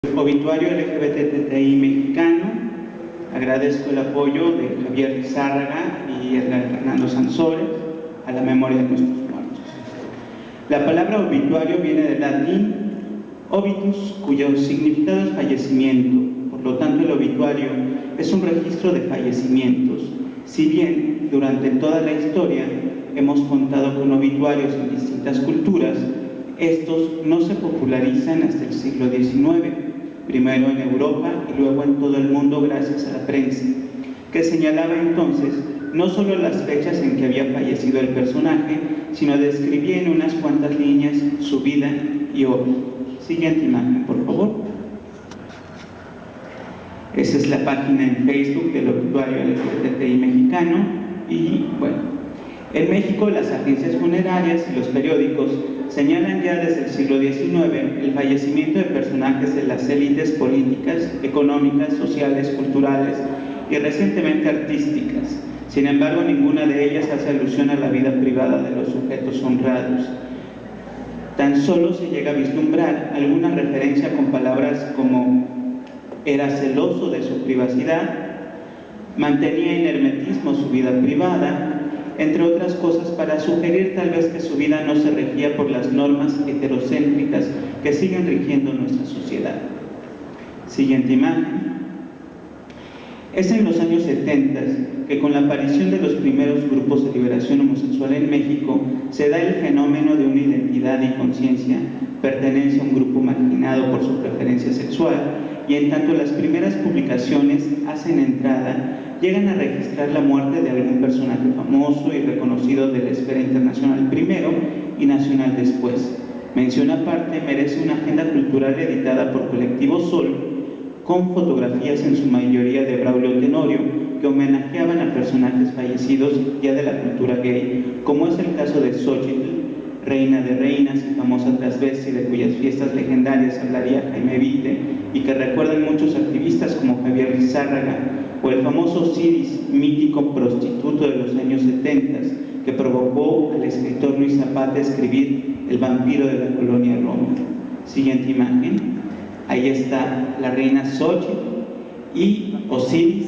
Obituario LGBTI mexicano. Agradezco el apoyo de Javier Lizárraga y Edgar Fernando Sansores a la memoria de nuestros muertos. La palabra obituario viene del latín obitus, cuyo significado es fallecimiento. Por lo tanto, el obituario es un registro de fallecimientos. Si bien durante toda la historia hemos contado con obituarios en distintas culturas, estos no se popularizan hasta el siglo XIX, primero en Europa y luego en todo el mundo gracias a la prensa, que señalaba entonces no solo las fechas en que había fallecido el personaje, sino describía en unas cuantas líneas su vida y obra. Siguiente imagen, por favor. Esa es la página en Facebook del obituario LGBTI mexicano. Y bueno, en México las agencias funerarias y los periódicos señalan ya desde el siglo XIX el fallecimiento de personajes de las élites políticas, económicas, sociales, culturales y recientemente artísticas. Sin embargo, ninguna de ellas hace alusión a la vida privada de los sujetos honrados. Tan solo se llega a vislumbrar alguna referencia con palabras como era celoso de su privacidad, mantenía en hermetismo su vida privada, entre otras cosas para sugerir tal vez que su vida no se regía por las normas heterocéntricas que siguen rigiendo nuestra sociedad. Siguiente imagen. Es en los años 70 que con la aparición de los primeros grupos de liberación homosexual en México se da el fenómeno de una identidad y conciencia, pertenencia a un grupo marginado por su preferencia sexual, y en tanto las primeras publicaciones hacen entrada, llegan a registrar la muerte de algún personaje famoso y reconocido de la esfera internacional primero y nacional después. Mención aparte merece una agenda cultural editada por Colectivo Sol, con fotografías en su mayoría de Braulio Tenorio, que homenajeaban a personajes fallecidos ya de la cultura gay, como es el caso de Xochitl, reina de reinas y famosa transvesti de cuyas fiestas legendarias hablaría Jaime Vite y que recuerdan muchos activistas como Javier Lizárraga, o el famoso Osiris, mítico prostituto de los años 70, que provocó al escritor Luis Zapata a escribir El vampiro de la colonia Roma. Siguiente imagen. Ahí está la reina Xochitl y Osiris,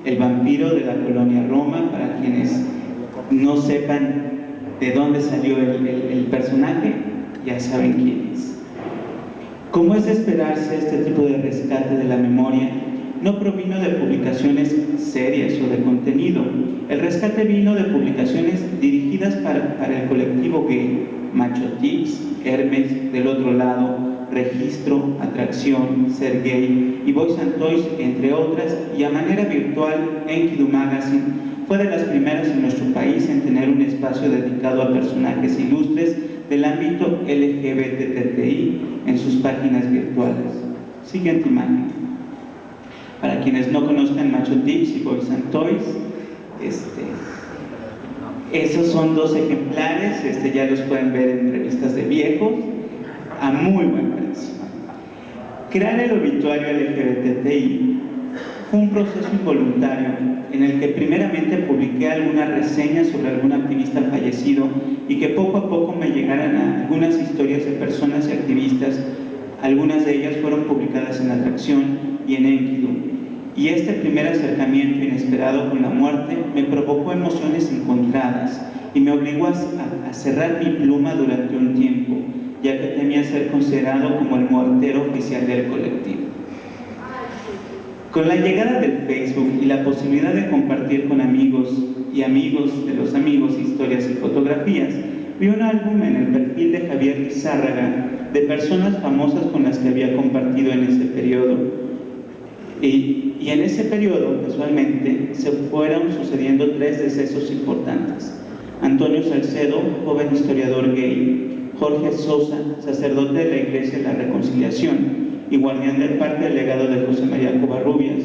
el vampiro de la colonia Roma, para quienes no sepan de dónde salió el personaje, ya saben quién es. Como es de esperarse, este tipo de rescate de la memoria no provino de publicaciones serias o de contenido. El rescate vino de publicaciones dirigidas para el colectivo gay, Macho Tips, Hermes, Del Otro Lado, Registro, Atracción, Ser Gay y Boys and Toys, entre otras, y a manera virtual, Enkidu Magazine fue de las primeras en nuestro país en tener un espacio dedicado a personajes ilustres del ámbito LGBTI en sus páginas virtuales. Siguiente imagen. Para quienes no conozcan Macho Tips y Boys and Toys, esos son dos ejemplares, ya los pueden ver en revistas de viejos, a muy buen precio. Crear el obituario LGBTI fue un proceso involuntario en el que primeramente publiqué algunas reseñas sobre algún activista fallecido y que poco a poco me llegaran a algunas historias de personas y activistas. Algunas de ellas fueron publicadas en Atracción y en Enkidu. Y este primer acercamiento inesperado con la muerte me provocó emociones encontradas y me obligó a cerrar mi pluma durante un tiempo, ya que temía ser considerado como el muertero oficial del colectivo. Con la llegada del Facebook y la posibilidad de compartir con amigos y amigos de los amigos historias y fotografías, vi un álbum en el perfil de Javier Lizárraga de personas famosas con las que había compartido en ese periodo. Y en ese periodo, casualmente, se fueron sucediendo 3 decesos importantes. Antonio Salcedo, joven historiador gay; Jorge Sosa, sacerdote de la Iglesia de la Reconciliación y guardián del Parque del Legado de José María Covarrubias;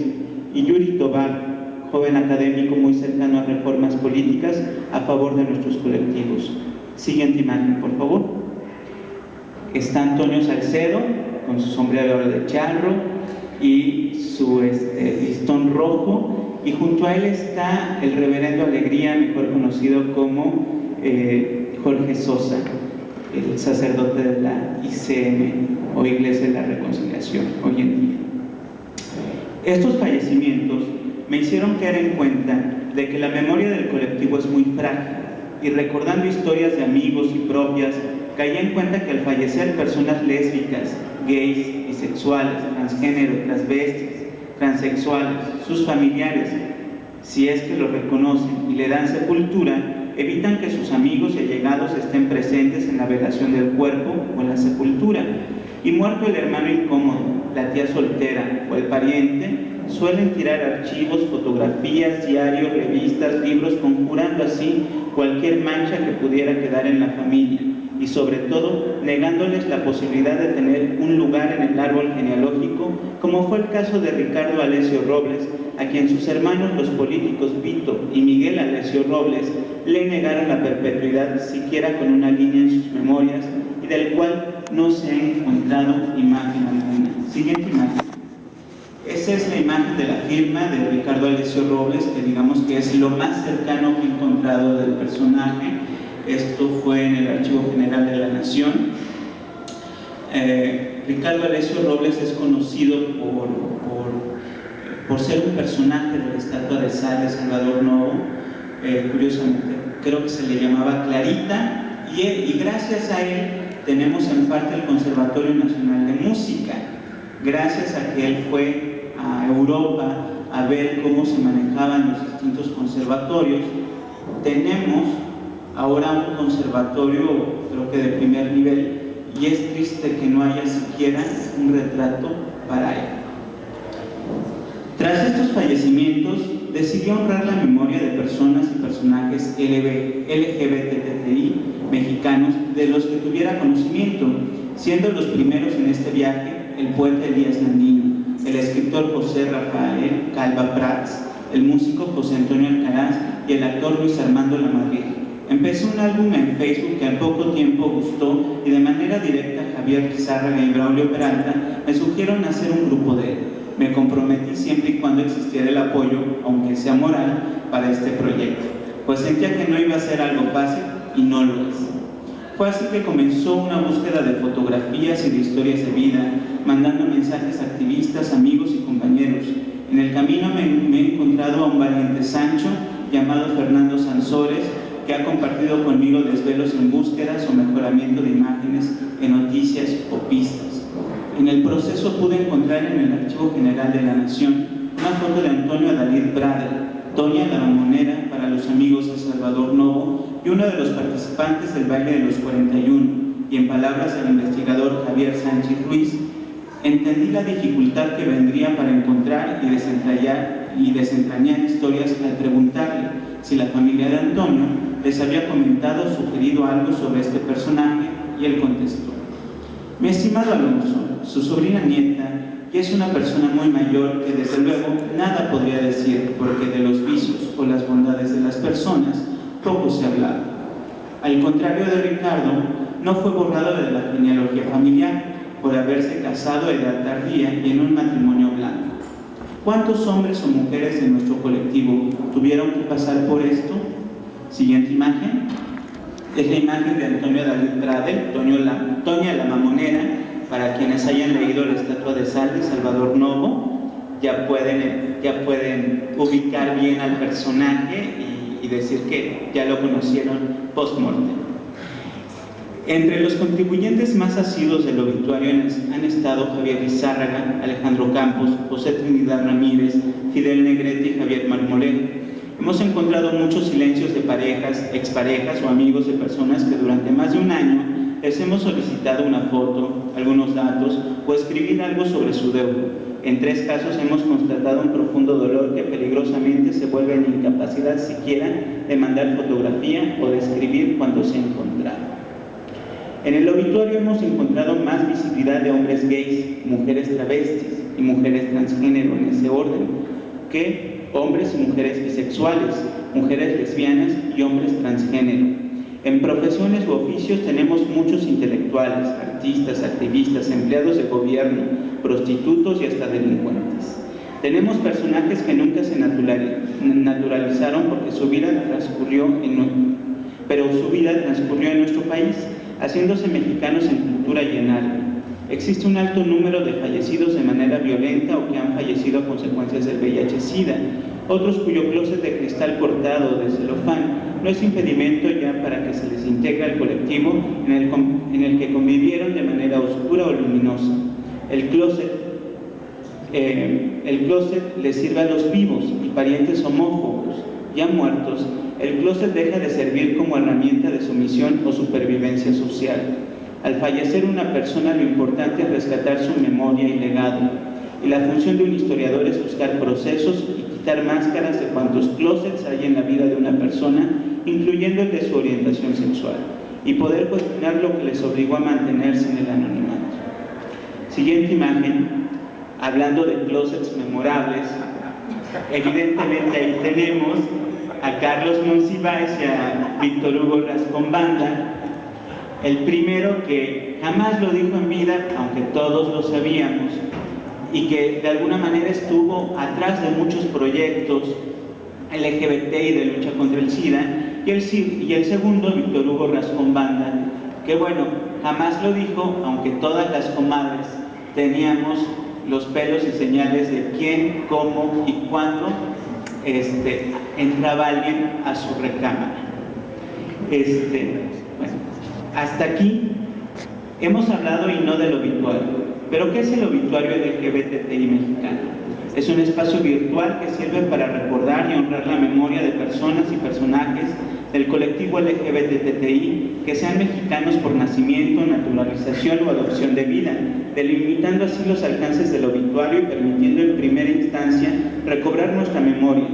y Yuri Tobar, joven académico muy cercano a reformas políticas a favor de nuestros colectivos. Siguiente imagen, por favor. Está Antonio Salcedo con su sombrero de charro y su listón rojo, y junto a él está el reverendo Alegría, mejor conocido como Jorge Sosa, el sacerdote de la ICM o Iglesia de la Reconciliación hoy en día. Estos fallecimientos me hicieron caer en cuenta de que la memoria del colectivo es muy frágil, y recordando historias de amigos y propias, caí en cuenta que al fallecer personas lésbicas, gays, bisexuales, transgénero, transvestis, transexuales, sus familiares, si es que lo reconocen y le dan sepultura, evitan que sus amigos y allegados estén presentes en la velación del cuerpo o en la sepultura. Y muerto el hermano incómodo, la tía soltera o el pariente, suelen tirar archivos, fotografías, diarios, revistas, libros, conjurando así cualquier mancha que pudiera quedar en la familia, y sobre todo negándoles la posibilidad de tener un lugar en el árbol genealógico, como fue el caso de Ricardo Alessio Robles, a quien sus hermanos los políticos Vito y Miguel Alessio Robles le negaron la perpetuidad siquiera con una línea en sus memorias, y del cual no se ha encontrado imagen alguna. Siguiente imagen. Esa es la imagen de la firma de Ricardo Alessio Robles, que digamos que es lo más cercano que he encontrado del personaje. Esto fue en el Archivo General de la Nación. Ricardo Alessio Robles es conocido por ser un personaje de la estatua de sal de Salvador Novo. Curiosamente, creo que se le llamaba Clarita, y gracias a él tenemos en parte el Conservatorio Nacional de Música, gracias a que él fue a Europa a ver cómo se manejaban los distintos conservatorios. Tenemos ahora un conservatorio, creo que de primer nivel, y es triste que no haya siquiera un retrato para él. Tras estos fallecimientos, decidí honrar la memoria de personas y personajes LGBTI mexicanos de los que tuviera conocimiento, siendo los primeros en este viaje el poeta Elías Nandino, el escritor José Rafael Calva Prats, el músico José Antonio Alcaraz y el actor Luis Armando Lamadrid. Empecé un álbum en Facebook que al poco tiempo gustó, y de manera directa Javier Lizárraga y Braulio Peralta me sugirieron hacer un grupo de él. Me comprometí siempre y cuando existiera el apoyo, aunque sea moral, para este proyecto, pues sentía que no iba a ser algo fácil, y no lo es. Fue así que comenzó una búsqueda de fotografías y de historias de vida, mandando mensajes a activistas, amigos y compañeros. En el camino me he encontrado a un valiente Sancho llamado Fernando Sansores, que ha compartido conmigo desvelos en búsquedas o mejoramiento de imágenes en noticias o pistas. En el proceso pude encontrar en el Archivo General de la Nación una foto de Antonio Adalid Bradel, Toña la Mamonera para los amigos de Salvador Novo y uno de los participantes del baile de los 41, y en palabras del investigador Javier Sánchez Ruiz, entendí la dificultad que vendría para encontrar y desentrañar historias al preguntarle si la familia de Antonio les había comentado o sugerido algo sobre este personaje, y él contestó: mi estimado Alonso, su sobrina nieta, y es una persona muy mayor que desde luego nada podría decir, porque de los vicios o las bondades de las personas poco se hablaba. Al contrario de Ricardo, no fue borrado de la genealogía familiar por haberse casado a edad tardía y en un matrimonio blanco. ¿Cuántos hombres o mujeres de nuestro colectivo tuvieron que pasar por esto? Siguiente imagen. Es la imagen de Antonio Adalid Bradel, Toña la Mamonera. Para quienes hayan leído La estatua de sal de Salvador Novo, ya pueden ubicar bien al personaje y decir que ya lo conocieron post-mortem. Entre los contribuyentes más asiduos del obituario han estado Javier Lizárraga, Alejandro Campos, José Trinidad Ramírez, Fidel Negrete y Javier Marmolejo. Hemos encontrado muchos silencios de parejas, exparejas o amigos de personas que durante más de un año les hemos solicitado una foto, algunos datos o escribir algo sobre su deudo. En 3 casos hemos constatado un profundo dolor que peligrosamente se vuelve en incapacidad siquiera de mandar fotografía o de escribir cuando se ha encontrado. En el obituario hemos encontrado más visibilidad de hombres gays, mujeres travestis y mujeres transgénero en ese orden, que hombres y mujeres bisexuales, mujeres lesbianas y hombres transgénero. En profesiones u oficios tenemos muchos intelectuales, artistas, activistas, empleados de gobierno, prostitutos y hasta delincuentes. Tenemos personajes que nunca se naturalizaron porque su vida transcurrió en nuestro país, haciéndose mexicanos en cultura y en alma. Existe un alto número de fallecidos de manera violenta o que han fallecido a consecuencias del VIH-Sida, otros cuyo closet de cristal cortado o de celofán no es impedimento ya para que se les integre al colectivo en el que convivieron de manera oscura o luminosa. El closet le sirve a los vivos y parientes homófobos, ya muertos. El closet deja de servir como herramienta de sumisión o supervivencia social. Al fallecer una persona, lo importante es rescatar su memoria y legado, y la función de un historiador es buscar procesos y quitar máscaras de cuantos closets hay en la vida de una persona, incluyendo el de su orientación sexual, y poder cuestionar lo que les obligó a mantenerse en el anonimato. Siguiente imagen, hablando de closets memorables, evidentemente ahí tenemos a Carlos Monsiváis y a Víctor Hugo Rascombanda, el primero que jamás lo dijo en vida, aunque todos lo sabíamos, y que de alguna manera estuvo atrás de muchos proyectos LGBT y de lucha contra el SIDA, y el segundo, Víctor Hugo Rascombanda, que bueno, jamás lo dijo, aunque todas las comadres teníamos los pelos y señales de quién, cómo y cuándo entraba alguien a su recámara. Bueno, hasta aquí hemos hablado y no del obituario. ¿Pero qué es el obituario LGBTI mexicano? Es un espacio virtual que sirve para recordar y honrar la memoria de personas y personajes del colectivo LGBTI que sean mexicanos por nacimiento, naturalización o adopción de vida, delimitando así los alcances del obituario y permitiendo en primera instancia recobrar nuestra memoria.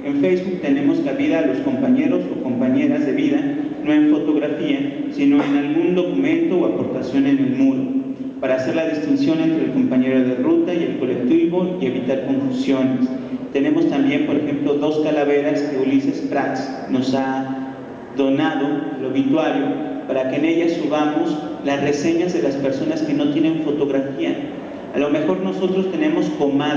En Facebook tenemos cabida a los compañeros o compañeras de vida, no en fotografía, sino en algún documento o aportación en el muro, para hacer la distinción entre el compañero de ruta y el colectivo y evitar confusiones. Tenemos también, por ejemplo, 2 calaveras que Ulises Prats nos ha donado el obituario para que en ellas subamos las reseñas de las personas que no tienen fotografía. A lo mejor nosotros tenemos comadres